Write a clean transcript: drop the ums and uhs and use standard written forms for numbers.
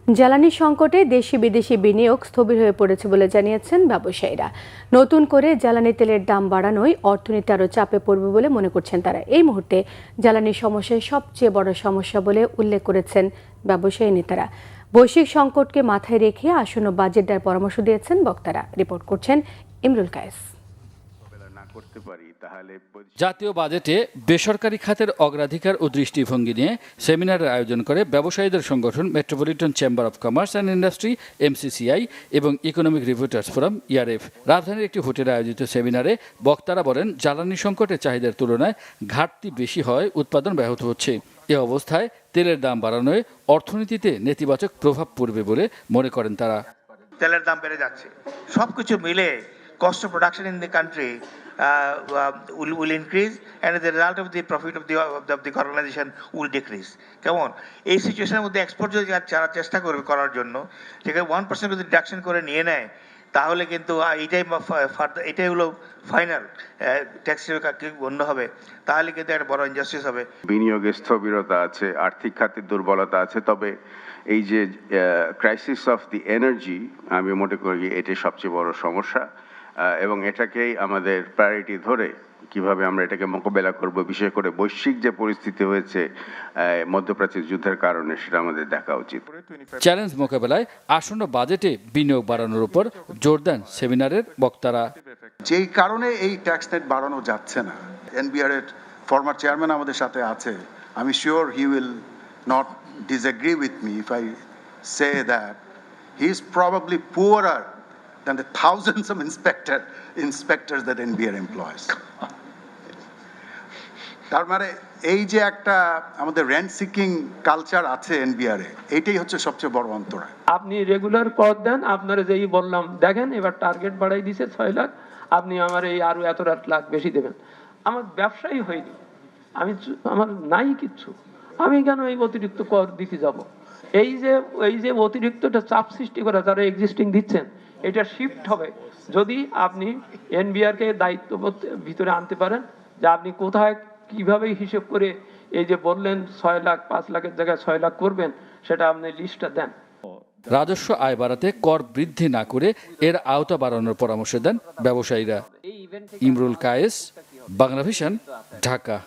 জ্বালানি সংকটে দেশি বিদেশি বিনিয়োগ স্থবির হয়ে পড়েছে বলে জানিয়েছেন ব্যবসায়ীরা। নতুন করে জ্বালানি তেলের দাম বাড়ানোয় অর্থনীতি আরও চাপে পড়বে বলে মনে করছেন তারা। এই মুহূর্তে জ্বালানি সমস্যায় সবচেয়ে বড় সমস্যা বলে উল্লেখ করেছেন ব্যবসায়ী নেতারা। বৈশ্বিক সংকটকে মাথায় রেখে আসন্ন বাজেট দেওয়ার পরামর্শ দিয়েছেন বক্তারা। রিপোর্ট করছেন ইমরুল কায়েস। জাতীয় বাজেটে বেসরকারি খাতের অগ্রাধিকার ও দৃষ্টিভঙ্গি নিয়ে সেমিনারের আয়োজন করে ব্যবসায়ীদের সংগঠন metropolitan chamber of commerce and industry MCCI এবং ইকোনমিক রিপোর্টার্স ফোরাম ERF। রাজধানীর একটি হোটেলে আয়োজিত সেমিনারে বক্তারা বলেন, জ্বালানি সংকটের চাহিদার তুলনায় ঘাটতি বেশি হয় উৎপাদন ব্যাহত হচ্ছে। এ অবস্থায় তেলের দাম বাড়ানোয় অর্থনীতিতে নেতিবাচক প্রভাব পড়বে বলে মনে করেন তারা। তেলের দাম বেড়ে যাচ্ছে, সবকিছু মিলে cost of production in the country will increase, and as a result of the profit of the organization will decrease. কেমন এই সিচুয়েশনের মধ্যে এক্সপোর্ট যদি যারা চেষ্টা করবে করার জন্য, যেখানে 1% যদি ডিডাকশন করে নিয়ে নেয়, তাহলে কিন্তু এটাই হলো ফাইনাল ট্যাক্স বন্ধ হবে, তাহলে কিন্তু একটা বড় ইনজাস্টিস হবে। বিনিয়োগের স্থবিরতা আছে, আর্থিক খাতের দুর্বলতা আছে, তবে এই যে ক্রাইসিস অফ দি এনার্জি, আমি মনে করি এটাই সবচেয়ে বড় সমস্যা, এবং এটাকেই আমাদের প্রায়োরিটি ধরে কিভাবে আমরা এটাকে মোকাবেলা করব, বিশেষ করে বৈশ্বিক যে পরিস্থিতি হয়েছে মধ্যপ্রাচ্যের যুদ্ধের কারণে, সেটা আমাদের দেখা উচিত। চ্যালেঞ্জ মোকাবেলায় আসন্ন বাজেটে বিনিয়োগ বাড়ানোর উপর জোর দেন সেমিনারের বক্তারা। যেই কারণে এই ট্যাক্স নেট বাড়ানো যাচ্ছে না, NBR এর ফরমার চেয়ারম্যান আমাদের সাথে আছে, আমি sure he will not disagree with me if I say that he is probably poorer than the thousands of inspectors that NBR employs. তার মানে এই যে একটা আমাদের রেন্ট সিকিং কালচার আছে NBR এ, এইটাই হচ্ছে সবচেয়ে বড় অন্তরায়। আপনি রেগুলার কর দেন, আপনারা যেই বললাম দেখেন এবার টার্গেট বাড়াই দিছে 6 লাখ, আপনি আমার এই আরো এত লাখ বেশি দেবেন। আমার ব্যবসায়ী হয়নি, আমার নাই কিচ্ছু, আমি কেন এই অতিরিক্ত কর দিতে যাব? এই যে অতিরিক্তটা চাপ সৃষ্টি করে যারা এক্সিস্টিং দিচ্ছেন, এটা শিফট হবে যদি আপনি NBR কে দায়িত্ব ভিতরে আনতে পারেন, যে আপনি কোথায় কিভাবে হিসেব করে এই যে বললেন 6 লাখ 5 লাখের জায়গায় 6 লাখ করবেন, সেটা আপনি লিস্টটা দেন। রাজস্ব আয় বাড়াতে কর বৃদ্ধি না করে এর আওতা বাড়ানোর পরামর্শ দেন ব্যবসায়ীরা। ইমরুল কায়েস, বাংলাভিশন, ঢাকা।